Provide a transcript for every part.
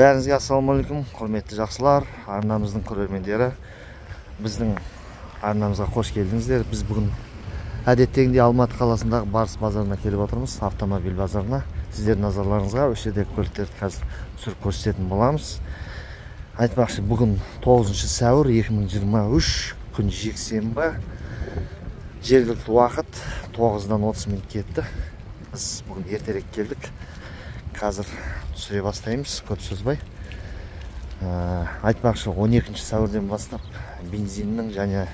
Бәріңізге ассалаумағалейкум, құрметті жақсылар, арнамыздың көрермендері. Біздің арнамызға қош келдіңіздер. Біз бүгін әдеттегідей Алматы қаласындағы Барыс базарына келіп отырмыз, автомобиль базарына. Сіздердің назарларыңызға осы жердегі көліктерді қазір түсіріп көрсететін боламыз. Айтпақшы, бүгін 9 сәуір 2023 күн жексенбі. Жергілікті уақыт 9-дан 30 минут кетті. Біз бүгін ертерек келдік. Қазір түсіре бастаймыз, көп сөзбай. Айтпақшы, 12 сәуірден бастап бензиннің және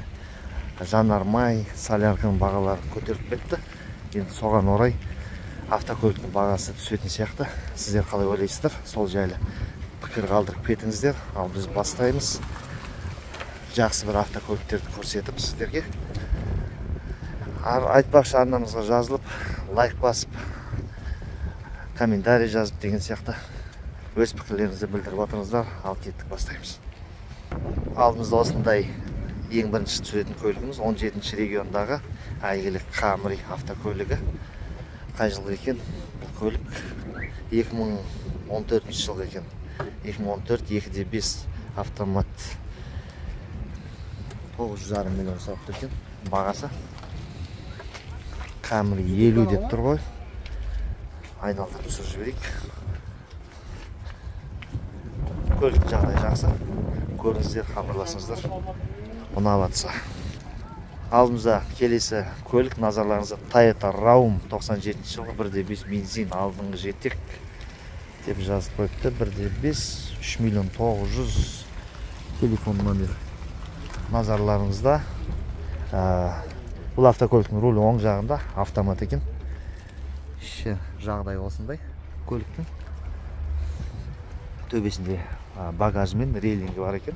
жанармай, солярканың бағалары көтеріліп кетті. Енді соған орай автокөліктің бағасы түсетін сияқты. Сіздер қалай ойлайсыздар? Сол жайлы пікір қалдырып кетіңіздер. Ал біз бастаймыз. Жақсы бір автокөліктерді көрсетіп сіздерге. Айтпақшы, арнамызға жазылып, лайк басып, комментарий жазып деген сияқты өз пікірлеріңізді білдіріп отырыңыздар. Ал кеттік, бастаймыз. Алдымызда осындай ең бірінші түсетін көлігіміз 17-ші региондағы әйгілі Camry автокөлігі. Қай жылғы екен? Бұл көлік 2014 жылғы екен. 2014 2.5 автомат. 9,5 миллион сұрап тұр екен. Бағасы Camry 50 деп тұр ғой. Айналдырып түсіріп жіберейік. Көліктің жағдайы жақсы. Көріңіздер, хабарласыңыздар. Ұнаватса. Алдымызда келесі көлік, назарларыңызда Toyota Raum 97 жылғы 1.5 бензин, алдыңғы жетек деп жазып қойыпты. 1.5 3 миллион 900. Телефон номер назарларыңызда. Бұл автокөліктің рулі оң жағында, автомат екен. Жағдай осындай көліктің. Төбесінде багажы мен рейлингі бар екен.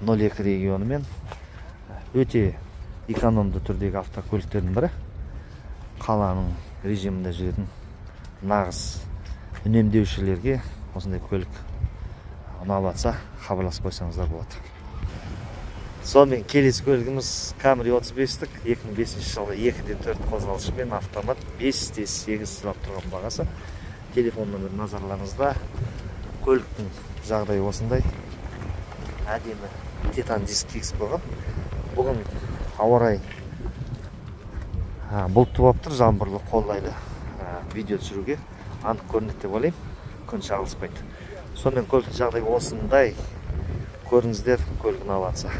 02 регионымен өте экономды түрдегі автокөліктердің бірі. Қаланың режимінде жүретін нағыз үнемдеушілерге осындай көлік ұнаватса хабарласып қойсаңыздар болады. Сонымен келесі көлігіміз Camry 35-тік 2005 жылғы 2.4 қозғалышымен автомат 5.8 сұрап тұрған бағасы. Телефон номер назарларыңызда. Көліктің жағдайы осындай. Әдемі титан диск кигізіп қойған. Бүгін ауа райы бұлтты болып тұр, жаңбырлы, қолайлы видео түсіруге анық көрінеді деп ойлаймын. Күн шағылыспайды. Сонымен көліктің жағдайы осындай. Көріңіздер, көлік ұнаватса.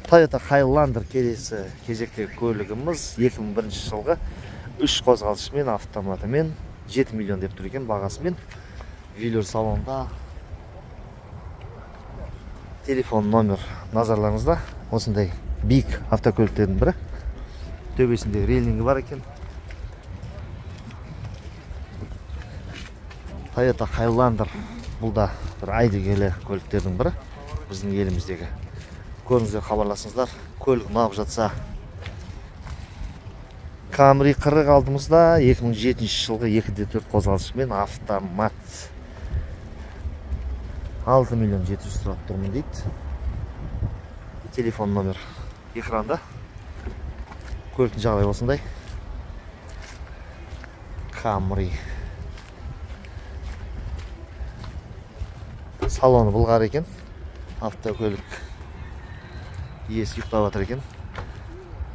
Toyota Highlander келесі кезектегі көлігіміз 2001 жылғы 3 қозғалышымен, автоматымен 7 миллион деп тұр екен бағасымен. Велюр салонда. Телефон номер назарларыңызда. Осындай биік автокөліктердің бірі. Төбесінде рейлингі бар екен. Toyota Highlander бұл да бір айдыгелі көліктердің бірі біздің еліміздегі. Көріңіздер, хабарласыңыздар. Көлік ұнап жатса. Camry 40 алдымызда 2007 жылғы 2.4 қозғалышымен автомат. 6 миллион 700 сұрап тұрмын дейді. Телефон номер экранда. Көліктің жағдайы осындай. Camry. Салоны былғар екен. Автокөлік иесі ұйықтап жатыр екен.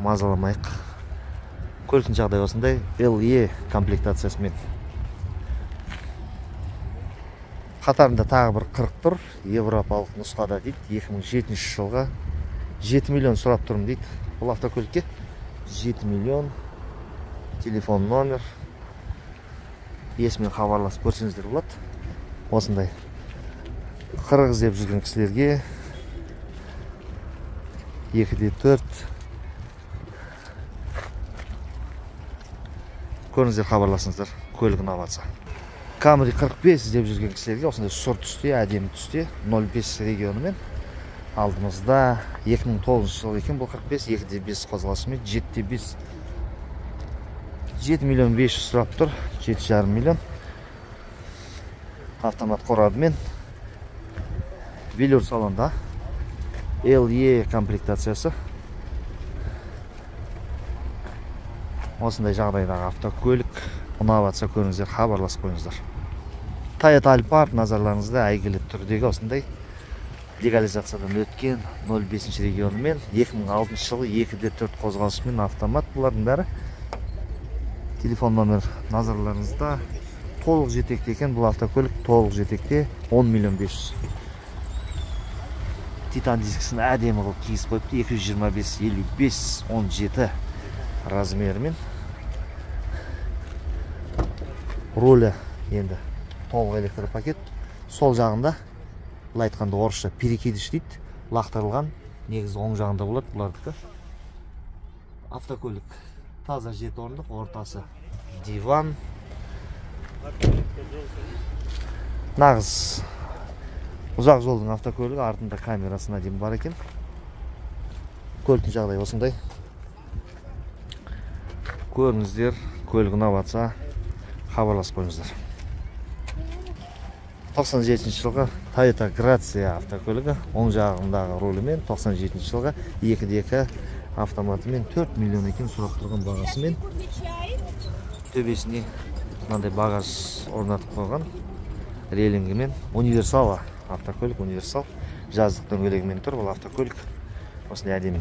Мазаламайық. Көліктің жағдайы осындай. LE комплектациясымен. Қатарында тағы бір 40 тұр. Европалық нұсқада дейді. 2007 жылға 7 миллион сұрап тұрмын дейді. Бұл автокөлікке 7 миллион. Телефон номер. Иесімен хабарласып көрсеңіздер болады. Осындай 40 іздеп жүрген кісілерге 2.4 көріңіздер, хабарласыңыздар, көлік ұнаватса. Camry 45 іздеп жүрген кісілерге осындай сұр түсте, әдемі түсте 05 регионымен. Алдымызда 2009 жылы екен бұл 45, 2.5 қозғалышымен 7.5 7 миллион 500 сұрап тұр, 7,5 миллион. Автомат қорабымен. Велюр салонда. LE комплектациясы. Осындай жағдайдағы автокөлік ұнаватса көріңіздер, хабарласып қойыңыздар. Toyota Alphard назарларыңызда әйгілі түрдегі осындай легализациядан өткен 05 регионымен 2006 жылы 2D4 қозғалысымен автомат. Бұлардың бәрі телефон номер назарларыңызда. Толық жетекте екен бұл автокөлік, толық жетекте 10 миллион 500. Титан дискісін әдемі қылып киісіп қойыпты. 225-55-17 размерімен. Рөлі енді толық электропакет. Сол жағында, бұл айтқанда орысша перекидіш дейді, лақтырылған. Негізі оң жағында болады бұлардікі. Автокөлік таза 7 орындық, ортасы диван. Нағыз ұзақ жолдың автокөлігі, артында камерасына дейін бар екен. Көліктің жағдайы осындай. Көріңіздер, көлік ұнап хабарласып қойыңыздар. 97 жылғы Toyota Grazia автокөлігі, оң жағындағы рөлімен 97 жылғы 2D2 автоматымен 4 миллион екен сұрап тұрған бағасымен. Төбесіне мынандай багаж орнатып қойған рейлингімен. Универсал автокөлік, универсал жаздық дөңгелегімен тұр бұл автокөлік. Осындай әдемі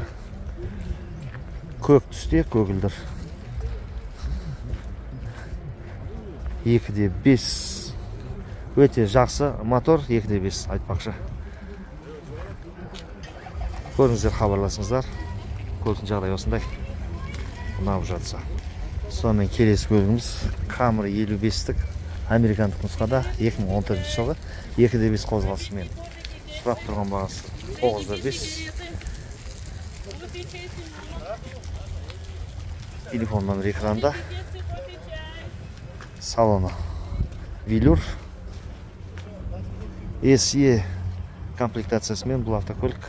көк түсте, көгілдір. 2D5 өте жақсы мотор, 2D5 айтпақшы. Көріңіздер, хабарласыңыздар. Көліктің жағдайы осындай. Ұнап жатса. Сонымен келесі көлігіміз Camry 55-тік американдық нұсқада 2014 жылғы 2D5 қозғалысымен. Сұрап тұрған бағасы 905. Телефон номер экранда. Салоны велюр. SE комплектациясымен бұл автокөлік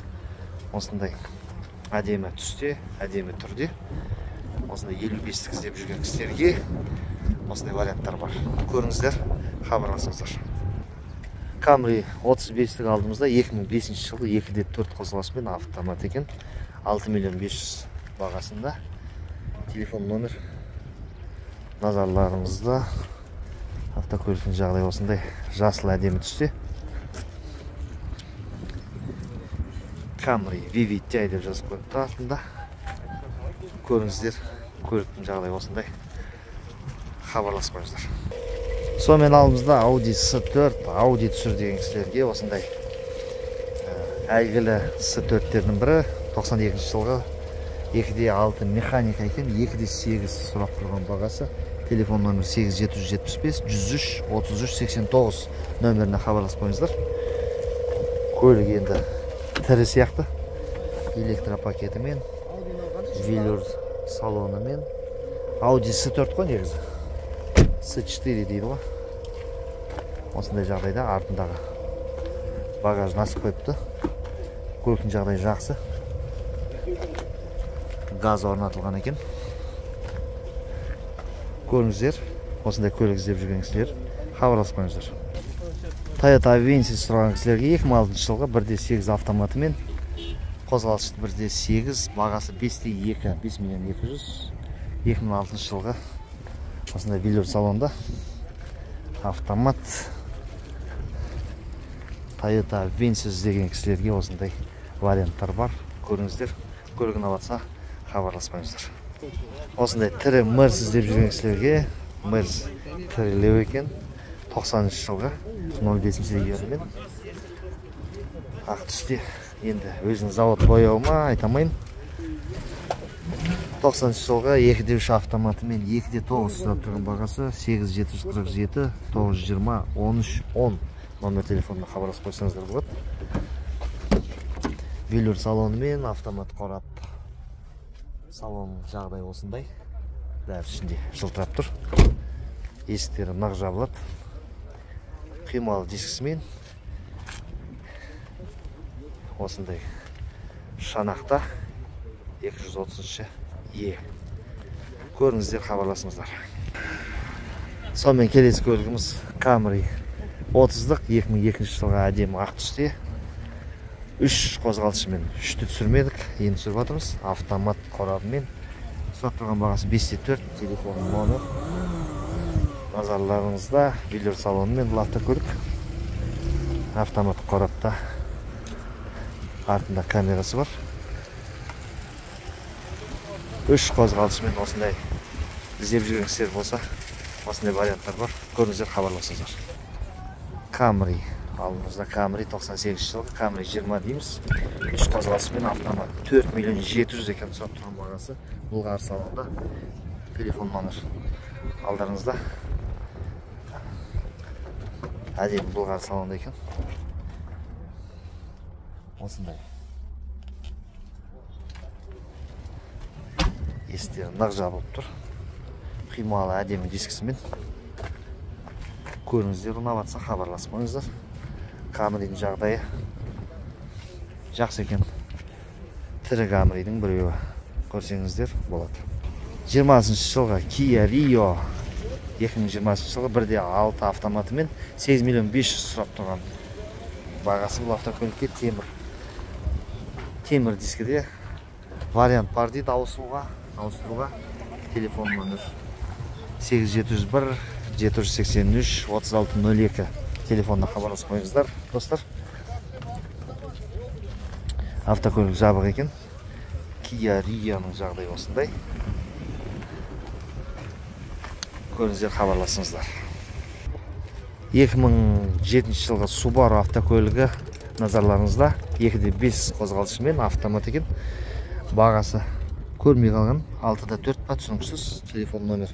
осындай әдемі түсте, әдемі түрде. Осындай 55-тік іздеп жүрген кісілерге осындай варианттар бар. Көріңіздер, хабарласыңыздар. Camry 35-тік алдымызда 2005 жылы 2D4 қозғалысымен автомат екен. 6 миллион 500 бағасында. Телефон номер назарларыңызда. Автокөліктің жағдайы осындай жасыл әдемі түсте. Camry VVTi деп жазып қойыпты артында. Көріңіздер, көліктің жағдайы осындай. Хабарласып қойыңыздар. Сонымен алдымызда Audi S4, Audi түсір деген кісілерге осындай әйгілі S4-тердің бірі 92 жылғы 2D6 механика екен, 2D8 сұрап тұрған бағасы. Телефон номер 8775-103-33-89 нөміріне хабарласып қойыңыздар. Көлік енді тірі сияқты. Электропакетімен, велюр салонымен. Audi S4 қой негізі. S4 дейді ғой. Осындай жағдайда артындағы багажын ашып қойыпты. Көліктің жағдайы жақсы. Газ орнатылған екен. Көріңіздер, осындай көлік іздеп жүрген кісілер хабарласып қойыңыздар. Toyota Avensis сұраған кісілерге 2006 жылғы 1D8 автоматымен қозғалышы 1D8, бағасы 5D2, 5 миллион 200. 2006 жылғы осындай велюр салонда автомат Toyota Avensis деген кісілерге осындай варианттар бар. Көріңіздер, көлігін алатса хабарласпаңыздар. Осындай тірі Мерс іздеп жүрген кісілерге Мерс тірілеу екен. 90 жылғы 05 регионымен ақ түсте. Енді өзінің завод бояуы ма айтамайым. 90 жылғы 2D3 автоматымен 2D9 сұрап тұрған бағасы 8747 920 1310 номер телефонына хабарласып қойсаңыздар болады. Велюр салонымен автомат қорап. Салонның жағдайы осындай. Бәрі ішінде жылтырап тұр. Есіктері нақ жабылады. Қималы дискісімен осындай шанақта 230-шы Е. Көріңіздер, хабарласыңыздар. Сонымен келесі көлігіміз Camry 30-дық 2002 жылға әдемі ақ түсте. 3 қозғалышымен 3-ті түсірмедік, енді түсіріп жатырмыз. Автомат қорабымен. Сұрап тұрған бағасы 5D4, телефон номер Назарларыңызда Велюр салоны мен бұл автокөлік. Автомат қорапта. Артында камерасы бар. 3 қозғалысымен осындай іздеп жүргенсіздер болса, осындай варианттар бар. Көріңіздер, хабарласыңыздар. Camry. Алдымызда Camry 98 жылғы, Camry 20 дейміз. 3 қозғалысымен автомат. 4 миллион 700 екен сұрап тұрған бағасы. Бұлғар салонда. Телефон номер алдарыңызда. Әдемі Бұлғар салонда екен. Осындай. Есіктері нақ жабылып тұр. Қималы әдемі дискісімен. Көріңіздер, ұнаватса хабарласпаңыздар. Camry'дің жағдайы жақсы екен. Тірі Camry'дің біреуі көрсеңіздер болады. 20 жылғы Kia Rio 2020 жылғы 1.6 автоматымен 8 миллион 500 сұрап тұрған бағасы. Бұл автокөлікке темір дискіде вариант бар дейді. Ауыстыруға телефон номер 8701 783 3602 телефонына хабарласып қойыңыздар, достар. Автокөлік жабық екен. Kia Rio-ның жағдайы осындай. Көріңіздер, хабарласыңыздар. 2007 жылғы Subaru автокөлігі назарларыңызда. 2.5 қозғалысымен автомат екен. Бағасы көрмей қалған. 6.4 па, түсініксіз. Телефон номер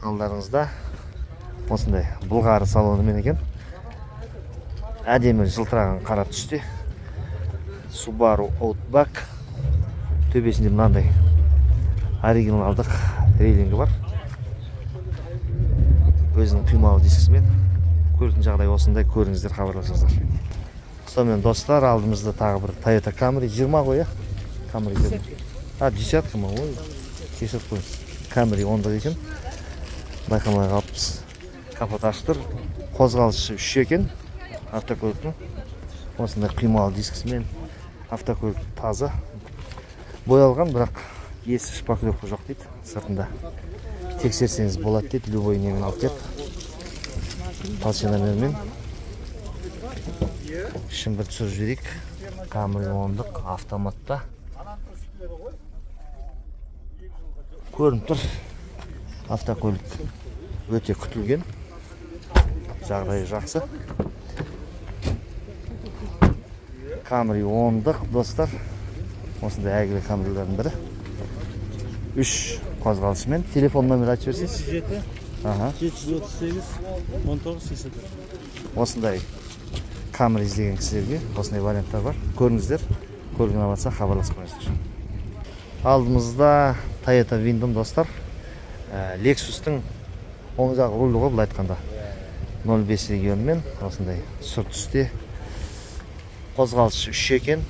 алдарыңызда. Осындай Бұлғар салонымен екен. Әдемі жылтыраған қара түсте. Subaru Outback. Төбесінде мынандай оригиналдық рейлингі бар. Өзінің қималы дискісімен. Көліктің жағдайы осындай. Көріңіздер, хабарласыңыздар. Сонымен достар, алдымызда тағы бір Toyota Camry 20 қой, Camry 20. Десятка ма? Ой, кешіріп қойыңыз. Camry 10 екен. Байқамай қалыппыз. Капот ашып тұр. Қозғалысы 3 екен автокөліктің. Осындай қималы дискісімен. Автокөлік таза. Боялған, бірақ есі шпаклевка жоқ дейді. Сыртында тексерсеңіз болады дейді. Любой немен алып кеп. Толщиномермен. Ішін бір түсіріп жіберейік. Camry 10 автоматта. Көрініп тұр. Автокөлік өте күтілген. Жағдайы жақсы. Camry 10 достар. Осындай әйгілі Camry'лердің бірі. 3 қозғалысымен. Телефон номер айтып берсеңіз. 738 19 Осындай Camry іздеген кісілерге осындай варианттар бар. Көріңіздер. Көрген алатса хабарласып қойыңыздар. Алдымызда Toyota Windom достар. Lexus'тың оң жағы рулі ғой, бұл айтқанда. 05 регионмен осындай сұр түсте. Қозғалысы 3 екен.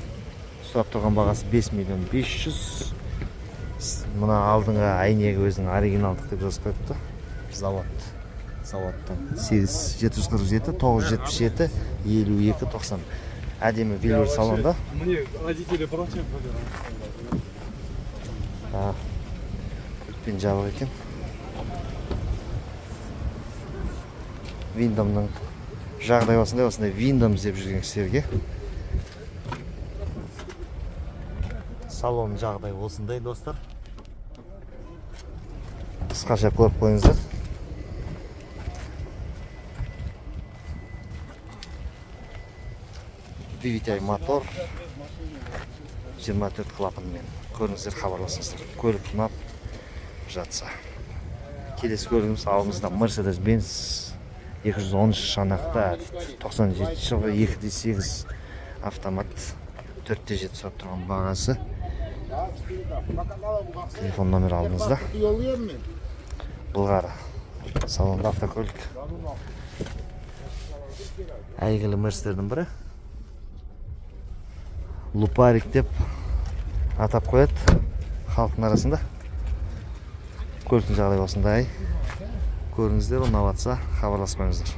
Сұрап тұрған бағасы 5 миллион 500. Мұна алдыңғы әйнегі өзінің оригиналдық деп жазып қойыпты. Заводтан 747 977 52 90. Әдемі Велюр салонда. Мне родители против. Көлікпен жабық екен. Windom-ның жағдай осындай Windom іздеп жүрген кісілерге. Салон жағдай осындай достар. Қысқаша көріп қойыңыздар. Двигатель мотор 24 клапанмен. Көріңіздер, хабарласыңыздар. Көлік ұнап жатса. Келесі көлігіміз алдымызда Mercedes-Benz 213 шанақты 97 жылғы 2.8 автомат 4.7 сұрап тұрған бағасы. Телефон номер алдыңызда. Бұлғар салонда автокөлік. Әйгілі Мерседердің бірі. Лупарик деп атап қояды халықтың арасында. Көліктің жағдайы осындай. Көріңіздер, ұнаватса хабарласып қойыңыздар.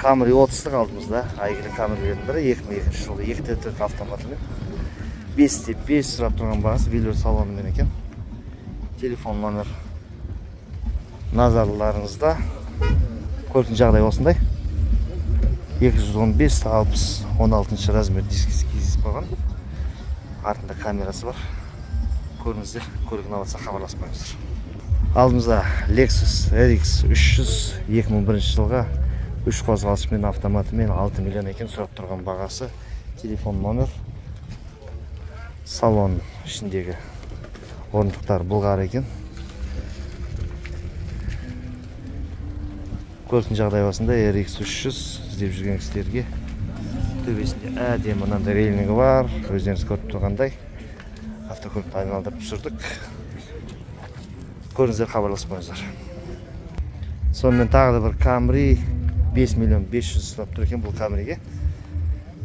Camry 30 алдымызда. Әйгілі Camry'лердің бірі 2002 жылғы 2.4 автоматымен 5.5 сұрап тұрған бағасы Велюр салонымен екен. Телефон номер назарларыңызда. Көліктің жағдайы осындай. 215-60-16 размер дискісі кездесіп қойған. Артында камерасы бар. Көріңіздер, көлігін алса хабарласпаңыздар. Алдымызда Lexus RX 300 2001 жылға 3 қозғалысымен автоматымен 6 миллион екен сұрап тұрған бағасы. Телефон номер. Салон ішіндегі орындықтар бұлғар екен. Көліктің жағдайы осындай. RX 300 іздеп жүрген кісілерге төбесінде әдемі мынандай рейлингі бар. Өздеріңіз көріп тұрғандай автокөлікті айналдырып түсірдік. Көріңіздер, хабарласпаңыздар. Сонымен тағы да бір Camry 5 миллион 500 сұрап тұр екен бұл Camry'ге.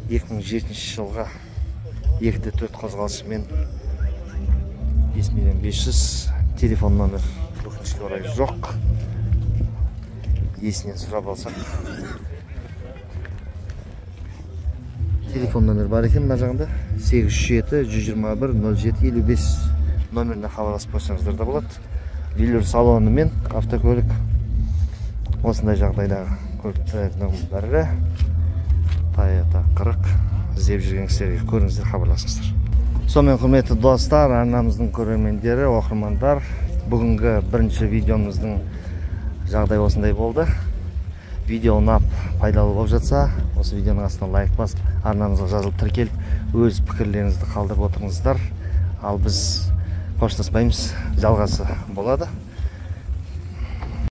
2007 жылға 2-4 қозғалысымен 5 миллион 500. Телефон номер өкінішке орай жоқ. Есінен сұрап алсақ. Телефон номер бар екен мына жағында. 837-121-07-55 номеріне хабарласып қойсаңыздар да болады. Велюр салоны мен автокөлік осындай жағдайдағы көліктердің бірі. Toyota 40 іздеп жүрген кісілерге көріңіздер, хабарласыңыздар. Сонымен құрметті достар, арнамыздың көрермендері, оқырмандар, бүгінгі бірінші видеомыздың жағдай осындай болды. Видео ұнап, пайдалы болып жатса, осы видеоның астына лайк басып, арнамызға жазылып тіркеліп, өз пікірлеріңізді қалдырып отырыңыздар. Ал біз қоштаспаймыз, жалғасы болады.